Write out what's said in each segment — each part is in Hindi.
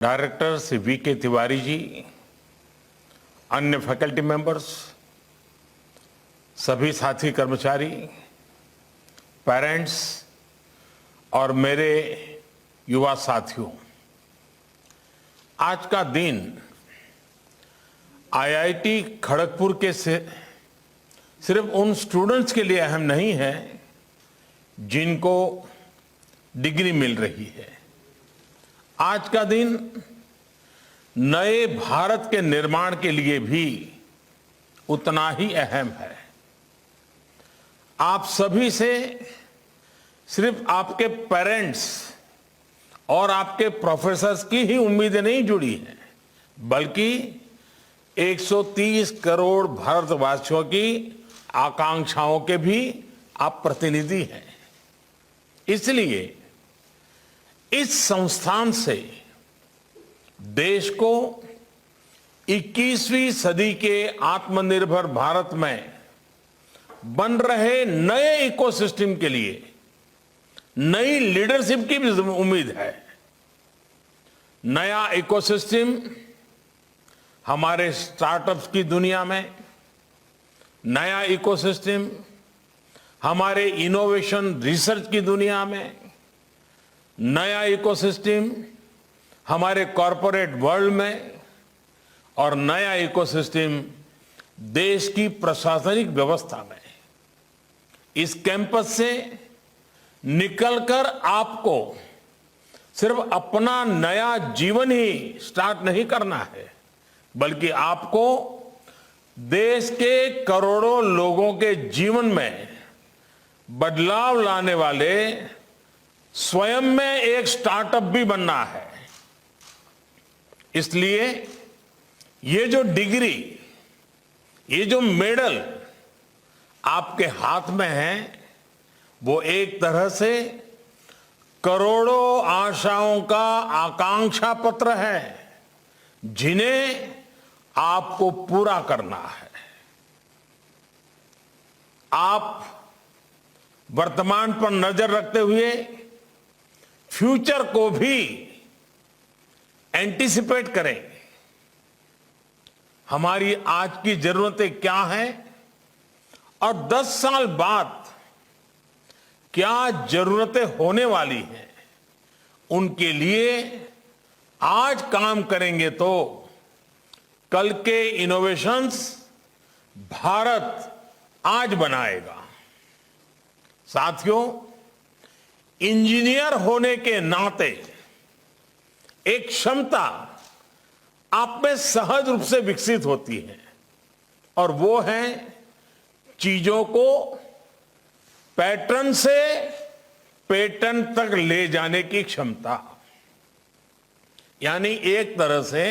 Director Shri V K. तिवारी जी, अन्य फैकल्टी मेंबर्स, सभी साथी कर्मचारी, पेरेंट्स और मेरे युवा साथियों, आज का दिन आईआईटी खड़गपुर के सिर्फ उन स्टूडेंट्स के लिए अहम नहीं है जिनको डिग्री मिल रही है। आज का दिन नए भारत के निर्माण के लिए भी उतना ही अहम है। आप सभी से सिर्फ आपके पेरेंट्स और आपके प्रोफेसर्स की ही उम्मीदें नहीं जुड़ी हैं, बल्कि 130 करोड़ भारतवासियों की आकांक्षाओं के भी आप प्रतिनिधि हैं। इसलिए इस संस्थान से देश को 21वीं सदी के आत्मनिर्भर भारत में बन रहे नए इकोसिस्टम के लिए नई लीडरशिप की भी उम्मीद है। नया इकोसिस्टम हमारे स्टार्टअप्स की दुनिया में, नया इकोसिस्टम हमारे इनोवेशन रिसर्च की दुनिया में, नया इकोसिस्टम हमारे कॉरपोरेट वर्ल्ड में और नया इकोसिस्टम देश की प्रशासनिक व्यवस्था में। इस कैंपस से निकलकर आपको सिर्फ अपना नया जीवन ही स्टार्ट नहीं करना है, बल्कि आपको देश के करोड़ों लोगों के जीवन में बदलाव लाने वाले स्वयं में एक स्टार्टअप भी बनना है। इसलिए ये जो डिग्री, ये जो मेडल आपके हाथ में है, वो एक तरह से करोड़ों आशाओं का आकांक्षा पत्र है जिन्हें आपको पूरा करना है। आप वर्तमान पर नजर रखते हुए फ्यूचर को भी एंटीसिपेट करें। हमारी आज की जरूरतें क्या हैं और 10 साल बाद क्या जरूरतें होने वाली हैं, उनके लिए आज काम करेंगे तो कल के इनोवेशंस भारत आज बनाएगा। साथियों, इंजीनियर होने के नाते एक क्षमता आप में सहज रूप से विकसित होती है और वो है चीजों को पैटर्न से पेटर्न तक ले जाने की क्षमता। यानी एक तरह से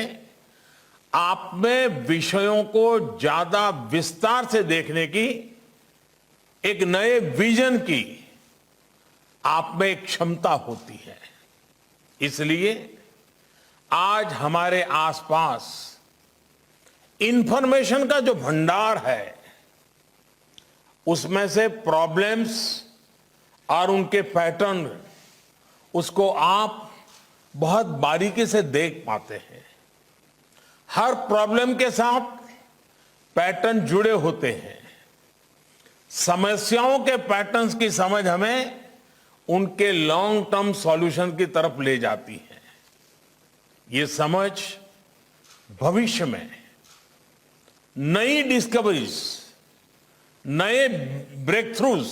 आप में विषयों को ज्यादा विस्तार से देखने की, एक नए विजन की आप में एक क्षमता होती है। इसलिए आज हमारे आसपास इंफॉर्मेशन का जो भंडार है, उसमें से प्रॉब्लम्स और उनके पैटर्न, उसको आप बहुत बारीकी से देख पाते हैं। हर प्रॉब्लम के साथ पैटर्न जुड़े होते हैं। समस्याओं के पैटर्न्स की समझ हमें उनके लॉन्ग टर्म सॉल्यूशन की तरफ ले जाती है। ये समझ भविष्य में नई डिस्कवरीज, नए ब्रेक थ्रूज,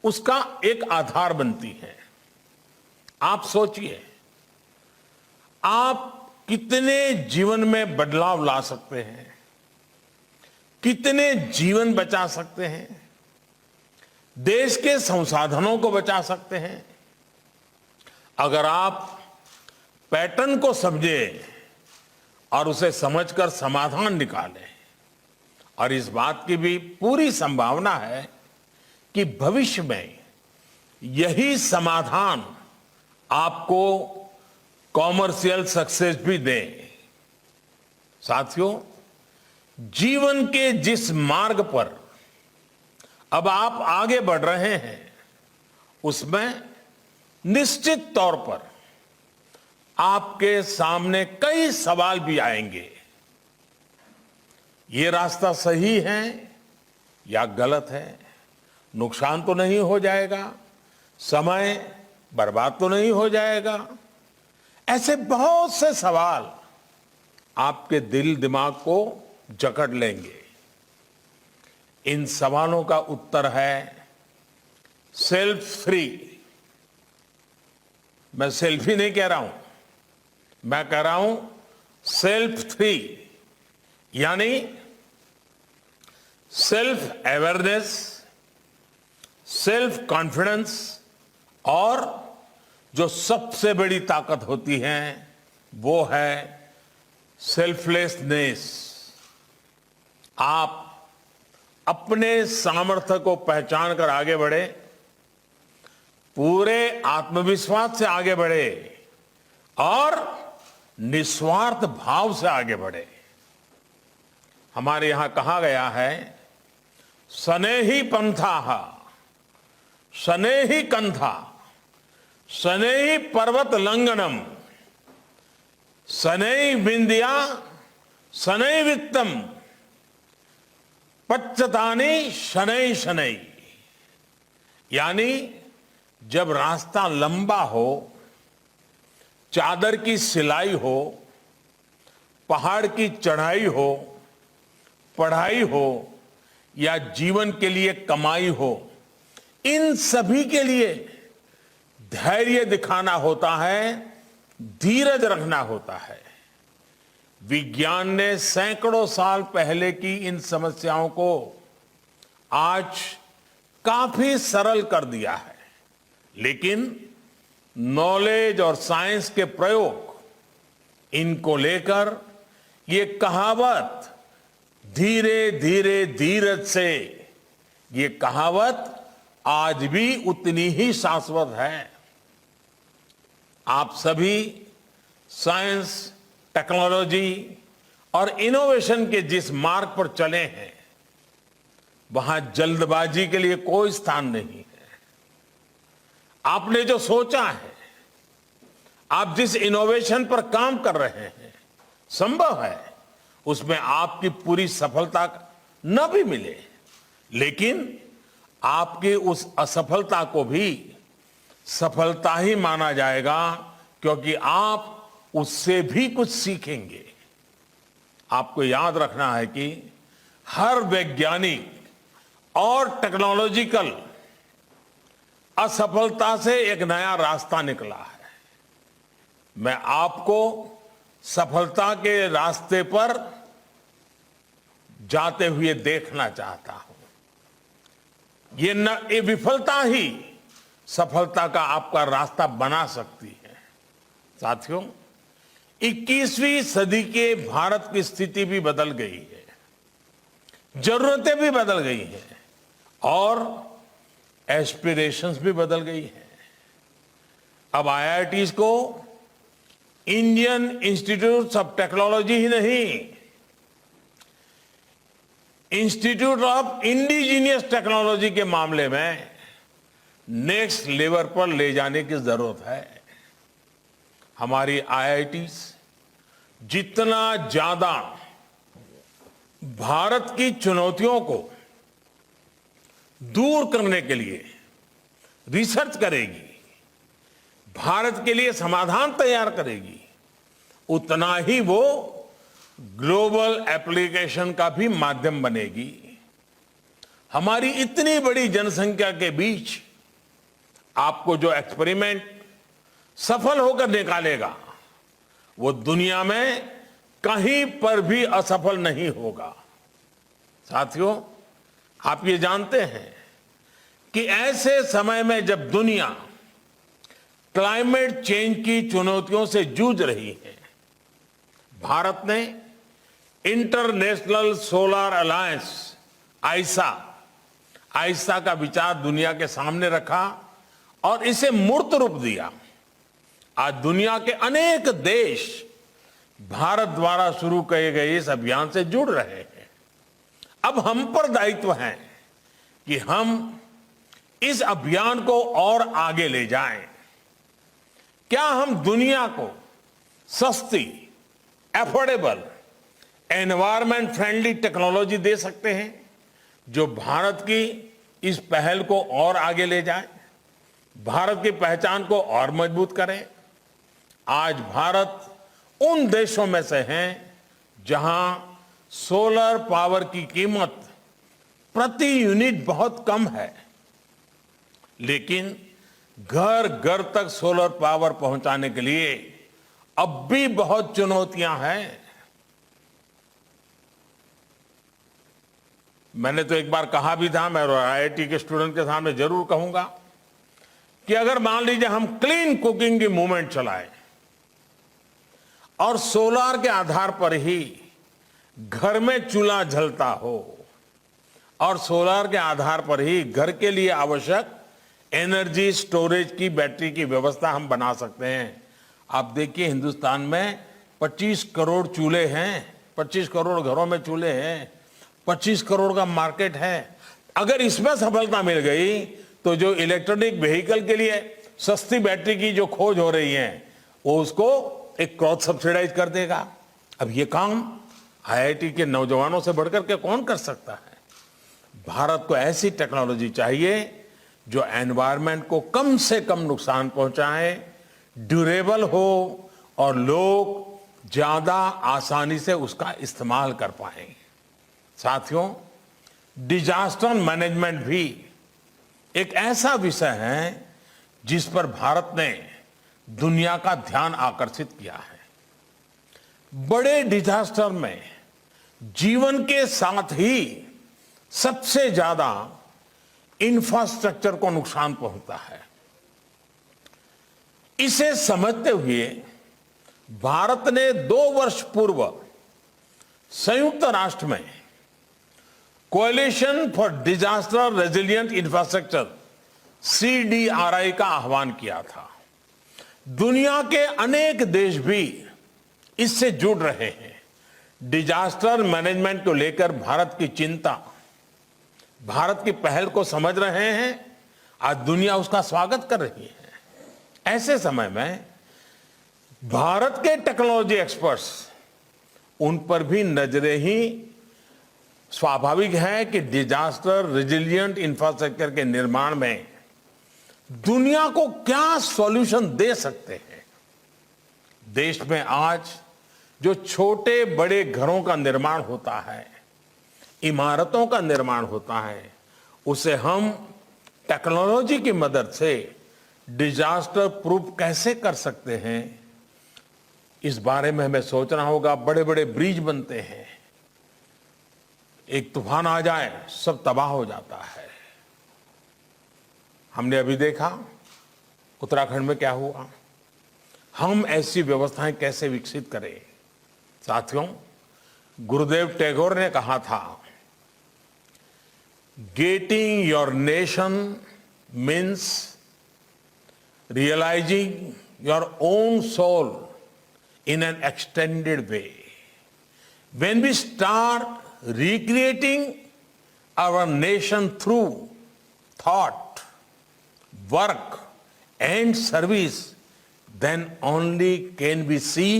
उसका एक आधार बनती है। आप सोचिए, आप कितने जीवन में बदलाव ला सकते हैं, कितने जीवन बचा सकते हैं, देश के संसाधनों को बचा सकते हैं, अगर आप पैटर्न को समझे और उसे समझकर समाधान निकालें। और इस बात की भी पूरी संभावना है कि भविष्य में यही समाधान आपको कॉमर्शियल सक्सेस भी दे। साथियों, जीवन के जिस मार्ग पर अब आप आगे बढ़ रहे हैं, उसमें निश्चित तौर पर आपके सामने कई सवाल भी आएंगे। ये रास्ता सही है या गलत है? नुकसान तो नहीं हो जाएगा? समय बर्बाद तो नहीं हो जाएगा? ऐसे बहुत से सवाल आपके दिल दिमाग को जकड़ लेंगे। इन सवालों का उत्तर है सेल्फ फ्री। मैं सेल्फी नहीं कह रहा हूं, मैं कह रहा हूं सेल्फ फ्री, यानी सेल्फ अवेयरनेस, सेल्फ कॉन्फिडेंस और जो सबसे बड़ी ताकत होती है वो है सेल्फलेसनेस। आप अपने सामर्थ्य को पहचान कर आगे बढ़े, पूरे आत्मविश्वास से आगे बढ़े और निस्वार्थ भाव से आगे बढ़े। हमारे यहां कहा गया है सनेही पंथाः सनेही कंथा सनेही पर्वत लंघनम सनेही विंध्या सनेही वित्तम पच्चतानि शनै शनै। यानी जब रास्ता लंबा हो, चादर की सिलाई हो, पहाड़ की चढ़ाई हो, पढ़ाई हो या जीवन के लिए कमाई हो, इन सभी के लिए धैर्य दिखाना होता है, धीरज रखना होता है। विज्ञान ने सैकड़ों साल पहले की इन समस्याओं को आज काफी सरल कर दिया है, लेकिन नॉलेज और साइंस के प्रयोग इनको लेकर ये कहावत धीरे धीरे धीरज से, ये कहावत आज भी उतनी ही शाश्वत है। आप सभी साइंस, टेक्नोलॉजी और इनोवेशन के जिस मार्ग पर चले हैं, वहां जल्दबाजी के लिए कोई स्थान नहीं है। आपने जो सोचा है, आप जिस इनोवेशन पर काम कर रहे हैं, संभव है उसमें आपकी पूरी सफलता न भी मिले, लेकिन आपकी उस असफलता को भी सफलता ही माना जाएगा, क्योंकि आप उससे भी कुछ सीखेंगे। आपको याद रखना है कि हर वैज्ञानिक और टेक्नोलॉजिकल असफलता से एक नया रास्ता निकला है। मैं आपको सफलता के रास्ते पर जाते हुए देखना चाहता हूं। ये विफलता ही सफलता का आपका रास्ता बना सकती है। साथियों, 21वीं सदी के भारत की स्थिति भी बदल गई है, जरूरतें भी बदल गई हैं और एस्पिरेशंस भी बदल गई हैं। अब आईआईटीज को इंडियन इंस्टीट्यूट ऑफ टेक्नोलॉजी ही नहीं, इंस्टीट्यूट ऑफ इंडिजीनियस टेक्नोलॉजी के मामले में नेक्स्ट लेवल पर ले जाने की जरूरत है। हमारी आईआईटीज जितना ज्यादा भारत की चुनौतियों को दूर करने के लिए रिसर्च करेगी, भारत के लिए समाधान तैयार करेगी, उतना ही वो ग्लोबल एप्लीकेशन का भी माध्यम बनेगी। हमारी इतनी बड़ी जनसंख्या के बीच आपको जो एक्सपेरिमेंट सफल होकर निकालेगा, वो दुनिया में कहीं पर भी असफल नहीं होगा। साथियों, आप ये जानते हैं कि ऐसे समय में जब दुनिया क्लाइमेट चेंज की चुनौतियों से जूझ रही है, भारत ने इंटरनेशनल सोलर अलायंस आइसा का विचार दुनिया के सामने रखा और इसे मूर्त रूप दिया। आज दुनिया के अनेक देश भारत द्वारा शुरू किए गए इस अभियान से जुड़ रहे हैं। अब हम पर दायित्व है कि हम इस अभियान को और आगे ले जाएं। क्या हम दुनिया को सस्ती, एफोर्डेबल, एनवायरमेंट फ्रेंडली टेक्नोलॉजी दे सकते हैं जो भारत की इस पहल को और आगे ले जाए, भारत की पहचान को और मजबूत करें। आज भारत उन देशों में से है जहां सोलर पावर की कीमत प्रति यूनिट बहुत कम है, लेकिन घर घर तक सोलर पावर पहुंचाने के लिए अब भी बहुत चुनौतियां हैं। मैंने तो एक बार कहा भी था, मैं आईआईटी के स्टूडेंट के सामने जरूर कहूंगा कि अगर मान लीजिए हम क्लीन कुकिंग की मूवमेंट चलाएं और सोलार के आधार पर ही घर में चूल्हा जलता हो और सोलार के आधार पर ही घर के लिए आवश्यक एनर्जी स्टोरेज की बैटरी की व्यवस्था हम बना सकते हैं। आप देखिए हिंदुस्तान में 25 करोड़ चूल्हे हैं, 25 करोड़ घरों में चूल्हे हैं, 25 करोड़ का मार्केट है। अगर इसमें सफलता मिल गई तो जो इलेक्ट्रॉनिक व्हीकल के लिए सस्ती बैटरी की जो खोज हो रही है वो उसको एक क्रॉस सब्सिडाइज कर देगा। अब ये काम आईआईटी के नौजवानों से बढ़कर के कौन कर सकता है? भारत को ऐसी टेक्नोलॉजी चाहिए जो एनवायरनमेंट को कम से कम नुकसान पहुंचाए, ड्यूरेबल हो और लोग ज्यादा आसानी से उसका इस्तेमाल कर पाए। साथियों, डिजास्टर मैनेजमेंट भी एक ऐसा विषय है जिस पर भारत ने दुनिया का ध्यान आकर्षित किया है। बड़े डिजास्टर में जीवन के साथ ही सबसे ज्यादा इंफ्रास्ट्रक्चर को नुकसान पहुंचता है। इसे समझते हुए भारत ने 2 वर्ष पूर्व संयुक्त राष्ट्र में coalition for disaster resilient infrastructure CDRI का आह्वान किया था। दुनिया के अनेक देश भी इससे जुड़ रहे हैं। डिजास्टर मैनेजमेंट को लेकर भारत की चिंता, भारत की पहल को समझ रहे हैं। आज दुनिया उसका स्वागत कर रही है। ऐसे समय में भारत के टेक्नोलॉजी एक्सपर्ट्स, उन पर भी नजरें ही स्वाभाविक है कि डिजास्टर रेजिलिएंट इंफ्रास्ट्रक्चर के निर्माण में दुनिया को क्या सॉल्यूशन दे सकते हैं। देश में आज जो छोटे बड़े घरों का निर्माण होता है, इमारतों का निर्माण होता है, उसे हम टेक्नोलॉजी की मदद से डिजास्टर प्रूफ कैसे कर सकते हैं, इस बारे में हमें सोचना होगा। बड़े बड़े ब्रिज बनते हैं, एक तूफान आ जाए सब तबाह हो जाता है। हमने अभी देखा उत्तराखंड में क्या हुआ। हम ऐसी व्यवस्थाएं कैसे विकसित करें? साथियों, गुरुदेव टैगोर ने कहा था, getting your nation means realising your own soul in an extended way. When we start recreating our nation through thought, work and service, then only can we see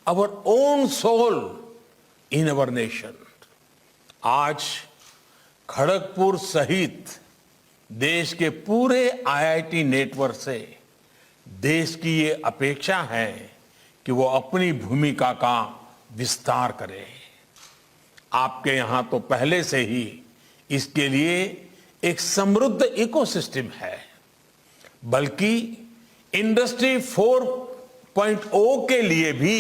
our own soul in our nation. आज खड़गपुर सहित देश के पूरे IIT नेटवर्क से देश की ये अपेक्षा है कि वो अपनी भूमिका का विस्तार करे। आपके यहां तो पहले से ही इसके लिए एक समृद्ध इकोसिस्टम है, बल्कि इंडस्ट्री 4.0 के लिए भी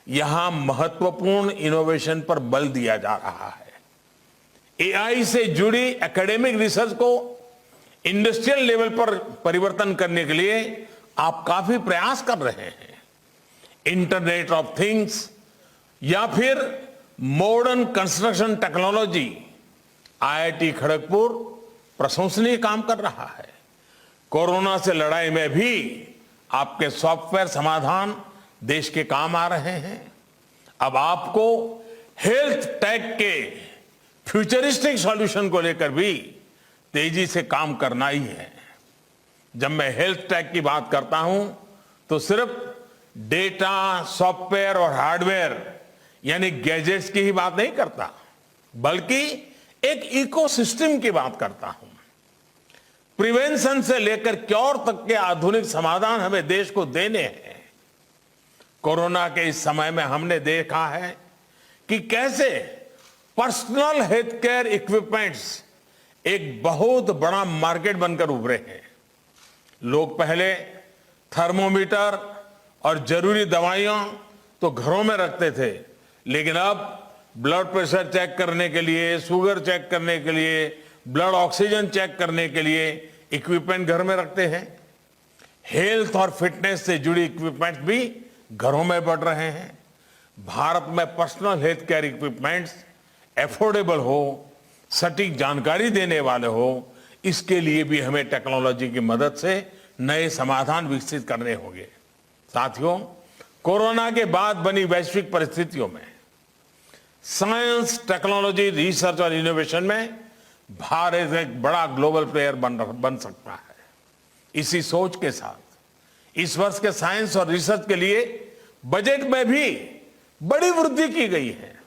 यहां महत्वपूर्ण इनोवेशन पर बल दिया जा रहा है। AI से जुड़ी एकेडमिक रिसर्च को इंडस्ट्रियल लेवल पर परिवर्तन करने के लिए आप काफी प्रयास कर रहे हैं। इंटरनेट ऑफ थिंग्स या फिर modern construction technology, IIT Kharagpur प्रशंसनीय काम कर रहा है। कोरोना से लड़ाई में भी आपके सॉफ्टवेयर समाधान देश के काम आ रहे हैं। अब आपको हेल्थ टेक के फ्यूचरिस्टिक सॉल्यूशन को लेकर भी तेजी से काम करना ही है। जब मैं हेल्थ टेक की बात करता हूं तो सिर्फ डेटा, सॉफ्टवेयर और हार्डवेयर यानी गैजेट्स की ही बात नहीं करता, बल्कि एक इकोसिस्टम की बात करता हूं। प्रिवेंशन से लेकर क्योर तक के आधुनिक समाधान हमें देश को देने हैं। कोरोना के इस समय में हमने देखा है कि कैसे पर्सनल हेल्थ केयर इक्विपमेंट्स एक बहुत बड़ा मार्केट बनकर उभरे हैं। लोग पहले थर्मोमीटर और जरूरी दवाइयां तो घरों में रखते थे, लेकिन अब ब्लड प्रेशर चेक करने के लिए, शुगर चेक करने के लिए, ब्लड ऑक्सीजन चेक करने के लिए इक्विपमेंट घर में रखते हैं। हेल्थ और फिटनेस से जुड़ी इक्विपमेंट भी घरों में बढ़ रहे हैं। भारत में personal health care equipments affordable हो, सटीक जानकारी देने वाले हो, इसके लिए भी हमें टेक्नोलॉजी की मदद से नए समाधान विकसित करने होंगे। साथियों, कोरोना के बाद बनी वैश्विक परिस्थितियों में साइंस, टेक्नोलॉजी, रिसर्च और इनोवेशन में भारत एक बड़ा ग्लोबल प्लेयर बन सकता है। इसी सोच के साथ इस वर्ष के साइंस और रिसर्च के लिए बजट में भी बड़ी वृद्धि की गई है।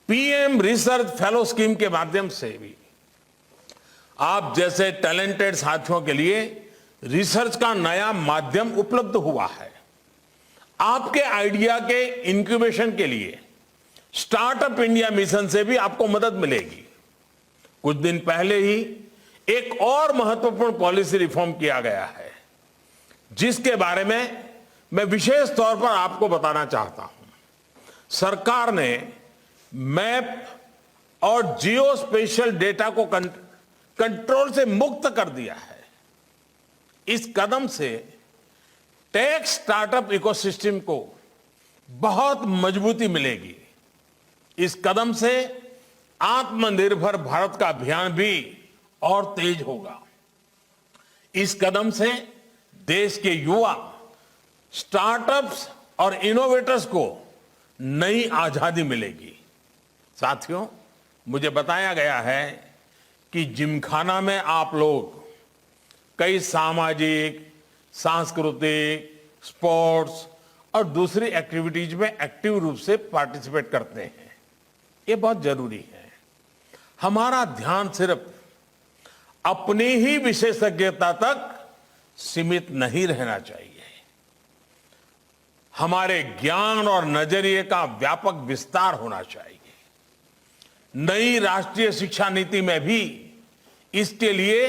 पीएम रिसर्च फेलो स्कीम के माध्यम से भी आप जैसे टैलेंटेड साथियों के लिए रिसर्च का नया माध्यम उपलब्ध हुआ है। आपके आइडिया के इंक्यूबेशन के लिए स्टार्टअप इंडिया मिशन से भी आपको मदद मिलेगी। कुछ दिन पहले ही एक और महत्वपूर्ण पॉलिसी रिफॉर्म किया गया है, जिसके बारे में मैं विशेष तौर पर आपको बताना चाहता हूं। सरकार ने मैप और जियो स्पेशियल डेटा को कंट्रोल से मुक्त कर दिया है। इस कदम से टेक स्टार्टअप इकोसिस्टम को बहुत मजबूती मिलेगी। इस कदम से आत्मनिर्भर भारत का अभियान भी और तेज होगा। इस कदम से देश के युवा, स्टार्टअप्स और इनोवेटर्स को नई आजादी मिलेगी। साथियों, मुझे बताया गया है कि जिमखाना में आप लोग कई सामाजिक, सांस्कृतिक, स्पोर्ट्स और दूसरी एक्टिविटीज में एक्टिव रूप से पार्टिसिपेट करते हैं। ये बहुत जरूरी है। हमारा ध्यान सिर्फ अपनी ही विशेषज्ञता तक सीमित नहीं रहना चाहिए। हमारे ज्ञान और नजरिए का व्यापक विस्तार होना चाहिए। नई राष्ट्रीय शिक्षा नीति में भी इसके लिए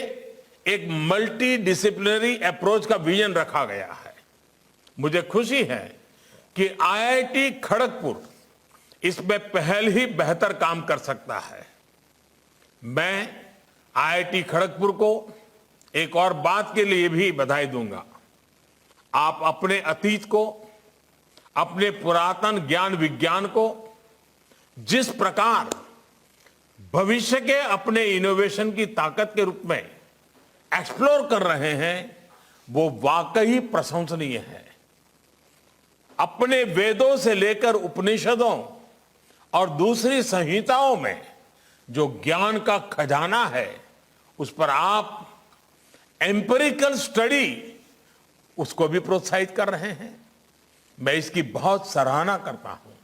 एक मल्टी डिसिप्लिनरी अप्रोच का विजन रखा गया है। मुझे खुशी है कि आईआईटी खड़गपुर इसमें पहल ही बेहतर काम कर सकता है। मैं आईआईटी खड़गपुर को एक और बात के लिए भी बधाई दूंगा। आप अपने अतीत को, अपने पुरातन ज्ञान विज्ञान को जिस प्रकार भविष्य के अपने इनोवेशन की ताकत के रूप में एक्सप्लोर कर रहे हैं, वो वाकई प्रशंसनीय है। अपने वेदों से लेकर उपनिषदों और दूसरी संहिताओं में जो ज्ञान का खजाना है, उस पर आप एम्पिरिकल स्टडी उसको भी प्रोत्साहित कर रहे हैं। मैं इसकी बहुत सराहना करता हूं।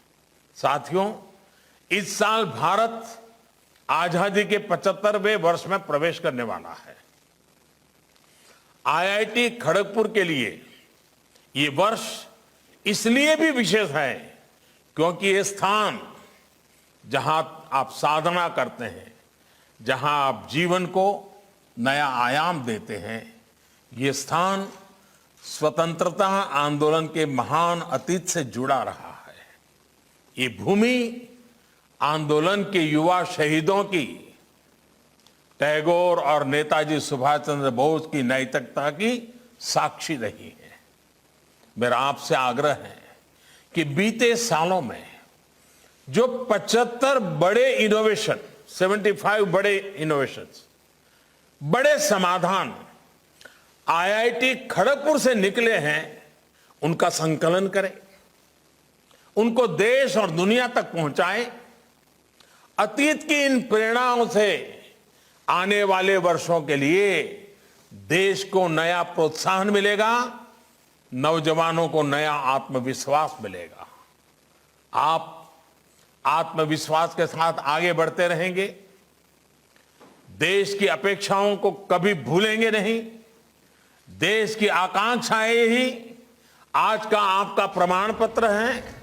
साथियों, इस साल भारत आजादी के 75वें वर्ष में प्रवेश करने वाला है। आईआईटी खड़गपुर के लिए ये वर्ष इसलिए भी विशेष है क्योंकि ये स्थान जहां आप साधना करते हैं, जहां आप जीवन को नया आयाम देते हैं, ये स्थान स्वतंत्रता आंदोलन के महान अतीत से जुड़ा रहा है। ये भूमि आंदोलन के युवा शहीदों की, टैगोर और नेताजी सुभाष चंद्र बोस की नैतिकता की साक्षी रही है। मेरा आपसे आग्रह है कि बीते सालों में जो 75 बड़े इनोवेशन, 75 बड़े इनोवेशंस, बड़े समाधान आईआईटी खड़गपुर से निकले हैं, उनका संकलन करें, उनको देश और दुनिया तक पहुंचाएं। अतीत की इन प्रेरणाओं से आने वाले वर्षों के लिए देश को नया प्रोत्साहन मिलेगा नौजवानों को नया आत्मविश्वास मिलेगा। आप आत्मविश्वास के साथ आगे बढ़ते रहेंगे, देश की अपेक्षाओं को कभी भूलेंगे नहीं। देश की आकांक्षाएं ही आज का आपका प्रमाण पत्र है।